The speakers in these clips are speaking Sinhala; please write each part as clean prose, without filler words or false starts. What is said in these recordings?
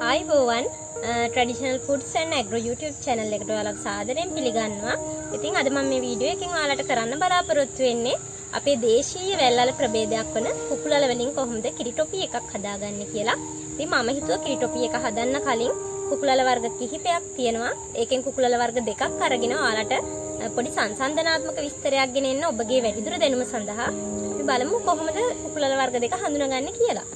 ආයුබෝවන් traditional foods and agro YouTube channel එකට ඔයාලව සාදරයෙන් පිළිගන්නවා. ඉතින් අද මම මේ වීඩියෝ එකෙන් ඔයාලට කරන්න බලාපොරොත්තු වෙන්නේ අපේ දේශීය වැල්වල ප්‍රභේදයක් වන කුකුලල වලින් කොහොමද කිරි ටොපි එකක් හදාගන්නේ කියලා. ඉතින් මම හිතුවා කිරි ටොපි එක හදන්න කලින් කුකුලල වර්ග කිහිපයක් තියෙනවා. ඒකෙන් කුකුලල වර්ග දෙකක් අරගෙන ඔයාලට පොඩි සංසන්දනාත්මක විස්තරයක් ගෙනෙන්න ඔබගේ වැඩිදුර දැනුම සඳහා අපි බලමු කොහොමද කුකුලල වර්ග දෙක හඳුනාගන්නේ කියලා.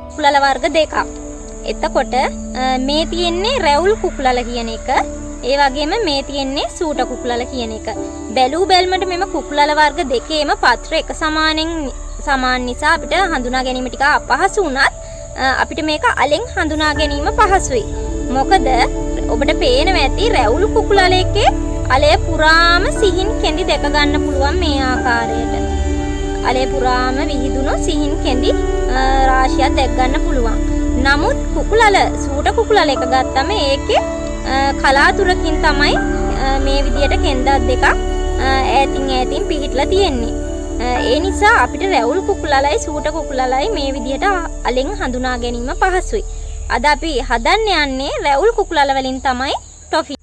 කුකුලල වර්ග දෙකක්. එතකොට මේ තියෙන්නේ රැවුල් කුකුලල කියන එක. ඒ වගේම මේ තියෙන්නේ සූට කුකුලල කියන එක. බැලූ බැල්මට මෙම කුකුලල වර්ග දෙකේම පත්‍ර එක සමාන නිසා අපිට හඳුනා ගැනීම ටික අපහසු වුණත් අපිට මේක අලෙන් හඳුනා ගැනීම පහසුයි. මොකද ඔබට පේනවා ඇති රැවුල් කුකුලලයේ අලය පුරාම සිහින් කෙඳි දැක ගන්න පුළුවන් මේ ආකාරයට. අලේ පුරාම විහිදුණු සිහින් කෙඳි රාශියක් දැක් ගන්න පුළුවන්. නමුත් කුකුලල සූට කුකුලල එක ගත්තම ඒකේ කලාතුරකින් තමයි මේ විදියට කෙන්දක් දෙකක් ඈතින් පිහිටලා තියෙන්නේ. ඒ නිසා අපිට රැවුල් කුකුලලයි සූට කුකුලලයි මේ විදියට අලෙන් හඳුනා ගැනීම පහසුයි. අද අපි හදන්න යන්නේ රැවුල් කුකුලල වලින් තමයි ටොෆි.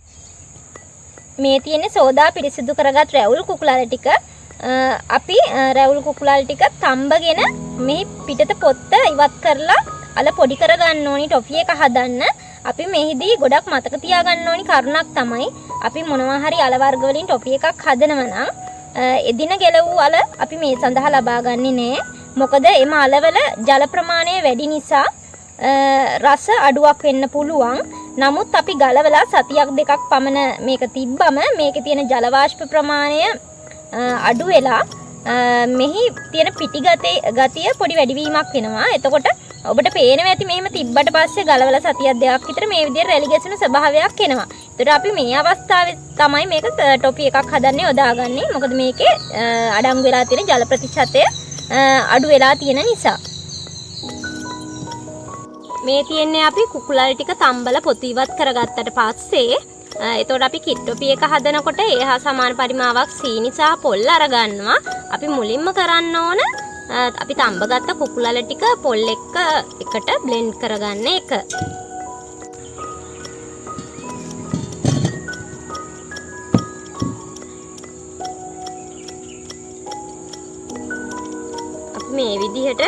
මේ තියෙන්නේ සෝදා පිරිසිදු කරගත් රැවුල් කුකුලල ටික. අපි රැවුල් කුකුලල් ටික තඹගෙන මේ පිටත පොත්ත ඉවත් කරලා අල පොඩි කරගන්න ඕනි ටොෆි එක හදන්න. අපි මෙහිදී ගොඩක් මතක තියාගන්න ඕනි කරුණක් තමයි අපි මොනවා හරි අල වර්ග වලින් ටොෆි එකක් හදනවා නම් එදින ගෙලවූ අල අපි මේ සඳහා ලබා ගන්නේ නැහැ. මොකද එම අලවල ජල ප්‍රමාණය වැඩි නිසා රස අඩුවක් වෙන්න පුළුවන්. නමුත් අපි ගලවලා සතියක් දෙකක් පමණ මේක තිබ්බම මේකේ තියෙන ජල වාෂ්ප ප්‍රමාණය අඩු වෙලා මෙහි තියෙන පිටි ගතිය පොඩි වැඩිවීමක් වෙනවා. එතකොට ඔබට පේනවා ඇති මෙහෙම තිබ්බට පස්සේ ගලවලා සතියක් දෙකක් විතර මේ විදිහට රැලි ගැසෙන ස්වභාවයක් එනවා. ඒතර අපි මේ අවස්ථාවේ තමයි මේක ටොපි එකක් හදන්නේ යොදාගන්නේ. මොකද මේකේ අඩංගු වෙලා තියෙන ජල ප්‍රතිශතය අඩු වෙලා තියෙන නිසා. මේ තියෙන්නේ අපි කුකුලල් ටික තම්බල පොතු ඉවත් කරගත්තට පස්සේ එතකොට අපි කිරි ටොපි එක හදනකොට ඒ හා සමාන පරිමාවක් සීනි සහ පොල් අරගන්නවා. අපි මුලින්ම කරන්න ඕන අපි තඹගත්ත කුකුලල ටික පොල් එක්ක එකට බ්ලෙන්ඩ් කරගන්න එක. අපි මේ විදිහට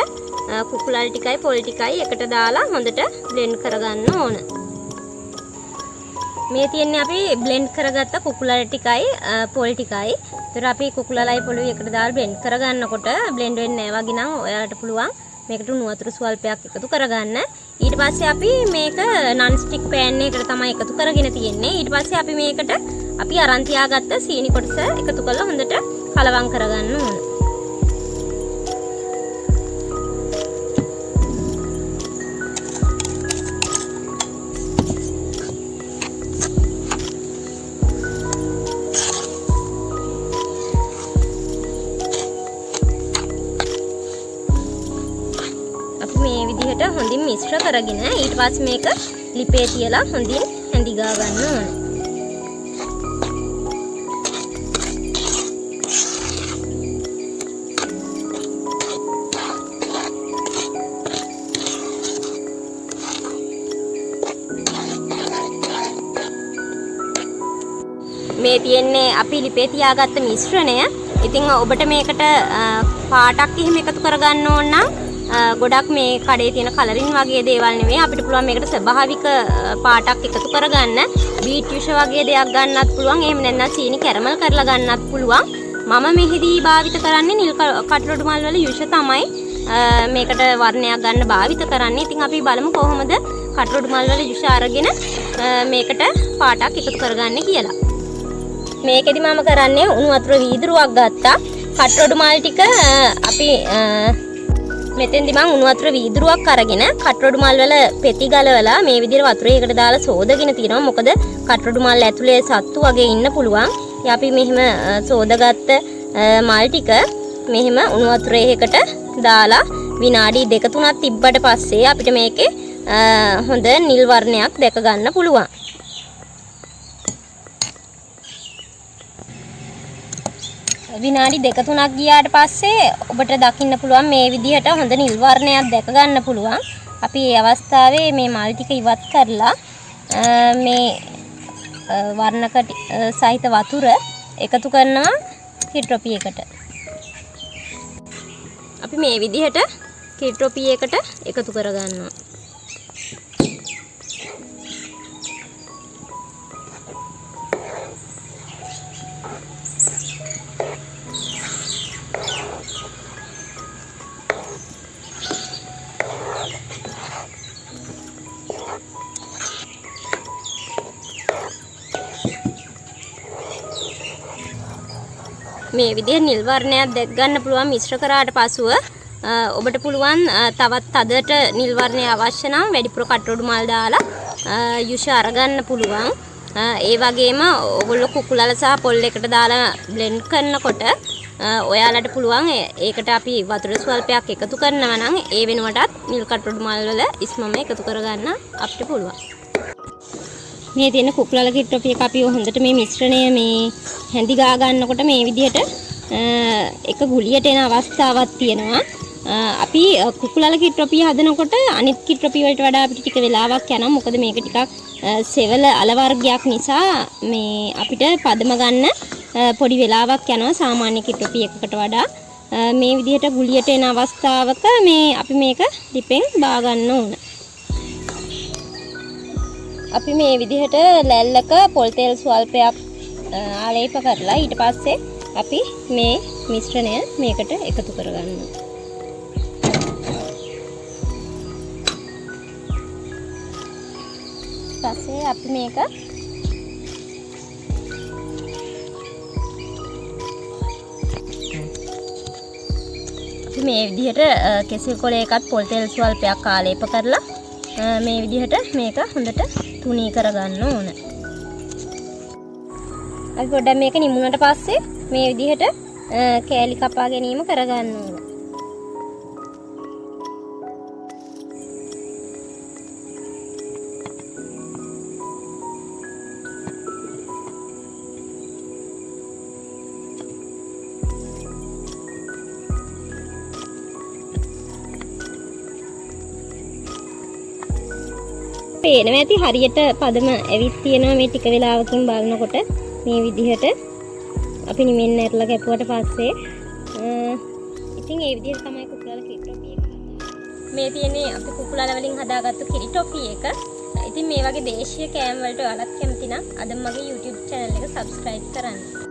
කුකුලල් ටිකයි පොල් ටිකයි එකට දාලා හොඳට බ්ලෙන්ඩ් කරගන්න ඕන. මේ තියෙන්නේ අපි බ්ලෙන්ඩ් කරගත්ත කුකුලල ටිකයි පොල් ටිකයි. ඒතර අපි කුකුලලයි පොළුයි එකට දාලා බ්ලෙන්ඩ් කරගන්නකොට බ්ලෙන්ඩ් වෙන්නේ නැහැ වගේ නම් ඔයාලට පුළුවන් මේකට උණු වතුර ස්වල්පයක් එකතු කරගන්න. ඊට පස්සේ අපි මේක නන් ස්ටික් පෑන් එකකට තමයි එකතු කරගෙන තියෙන්නේ. ඊට පස්සේ අපි මේකට අපි අරන් තියාගත්ත සීනි කොටස එකතු කරලා හොඳට කලවම් කරගන්න ඕන. මේ විදිහට හොඳින් මිශ්‍ර කරගෙන ඊට පස්සේ මේක ලිපේ තියලා හොඳින් හැඳි ගා ගන්න ඕන. මේ තියෙන්නේ අපි ලිපේ තියාගත්ත මිශ්‍රණය. ඉතින් ඔබට මේකට පාටක් එහෙම එකතු කරගන්න ඕන නම් ගොඩක් මේ කඩේ තියෙන කලරින් වගේ දේවල් නෙවෙයි අපිට පුළුවන් මේකට ස්වභාවික පාටක් එකතු කරගන්න. බීට් යුෂ වගේ දෙයක් ගන්නත් පුළුවන්. එහෙම නැත්නම් සීනි කැරමල් කරලා ගන්නත් පුළුවන්. මම මෙහිදී භාවිත කරන්නේ නිල් කටරොඩු මල් වල යුෂ තමයි මේකට වර්ණයක් ගන්න භාවිත කරන්නේ. ඉතින් අපි බලමු කොහොමද කටරොඩු මල් වල යුෂ අරගෙන මේකට පාටක් එකතු කරගන්නේ කියලා. මේකෙදි මම කරන්නේ උණු වතුර වීදුරුවක් ගත්තා. කටරොඩු මල් ටික අපි මෙතෙන්දි මම උණු වතුර වීදුරුවක් අරගෙන කටරොඩු මල් වල පෙති ගලවලා මේ විදිහට වතුරේකට දාලා සෝදගෙන තිනවා. මොකද කටරොඩු මල් ඇතුලේ සත්තු වගේ ඉන්න පුළුවන්. අපි මෙහෙම සෝදාගත්ත මල් ටික මෙහෙම උණු වතුරේකට දාලා විනාඩි 2-3ක් තිබ්බට පස්සේ අපිට මේකේ හොඳ නිල් වර්ණයක් දැක ගන්න පුළුවන්. විනාඩි 2-3ක් ගියාට පස්සේ ඔබට දකින්න පුළුවන් මේ විදිහට හොඳ නිල් වර්ණයක් දැක ගන්න පුළුවන්. අපි මේ අවස්ථාවේ මේ මල් ටික ඉවත් කරලා මේ වර්ණක සහිත වතුර එකතු කරනවා කිට්ටොපි එකට. අපි මේ විදිහට කිට්ටොපි එකට එකතු කර ගන්නවා. මේ විදිහේ නිල් වර්ණයක් දැක් ගන්න පුළුවන් මිශ්‍ර කරාට පසුව ඔබට පුළුවන් තවත් තදට නිල් වර්ණය අවශ්‍ය නම් වැඩිපුර කට්ටොඩු මල් දාලා යුෂ අරගන්න පුළුවන්. ඒ වගේම ඔයගොල්ලෝ කුකුලල සහ පොල් එකට දාලා බ්ලෙන්ඩ් කරනකොට ඔයාලට පුළුවන් ඒකට අපි වතුර ස්වල්පයක් එකතු කරනවා නම් ඒ වෙනුවටත් නිල් කට්ටොඩු මල් වල ඉස්මම එකතු කරගන්න අපිට පුළුවන්. මේ තියෙන කුකුලල කිට්ටොපි එක අපි හොඳට මේ මිශ්‍රණය මේ හැඳි ගා ගන්නකොට මේ විදිහට එක ගුලියට එන අවස්ථාවක් තියෙනවා. අපි කුකුලල කිට්ටොපි හදනකොට අනිත් කිට්ටොපි වලට වඩා අපිට ටික වෙලාවක් යනවා. මොකද මේක ටිකක් සෙවල අල වර්ගයක් නිසා මේ අපිට පදම ගන්න පොඩි වෙලාවක් යනවා සාමාන්‍ය කිට්ටොපි එකකට වඩා. මේ විදිහට ගුලියට එන අවස්ථාවක මේ අපි මේක ලිපෙන් බා ගන්න ඕන. අපි මේ විදිහට ලැල්ලක පොල් තෙල් ස්වල්පයක් ආලේප කරලා ඊට පස්සේ අපි මේ මිශ්‍රණය මේකට එකතු කරගන්නවා. පස්සේ අපි මේක මේ විදිහට කෙසෙල් කොලයකත් පොල් තෙල් ස්වල්පයක් ආලේප කරලා මේ විදිහට මේක හොඳට තුනී කරගන්න ඕන. අපි පොඩ්ඩක් මේක නිමුණට පස්සේ මේ විදිහට කෑලි කපා ගැනීම කරගන්න ඕන. පේනවා ඇති හරියට පදම ඇවිත් තියෙනවා මේ ටික වෙලාවකින් බලනකොට මේ විදිහට අපි නිමෙන්න ඇරලා කැපුවට පස්සේ ඉතින් ඒ විදිහට තමයි කුකුලල කිට්ටොපි එක හදාගන්නේ. මේ තියෙන්නේ අපි කුකුලල වලින් හදාගත්තු කිරිටොපි එක. ඉතින් මේ වගේ දේශීය කෑම වලට ඔයාලත් කැමති නම් අද මගේ YouTube channel එක subscribe කරන්න.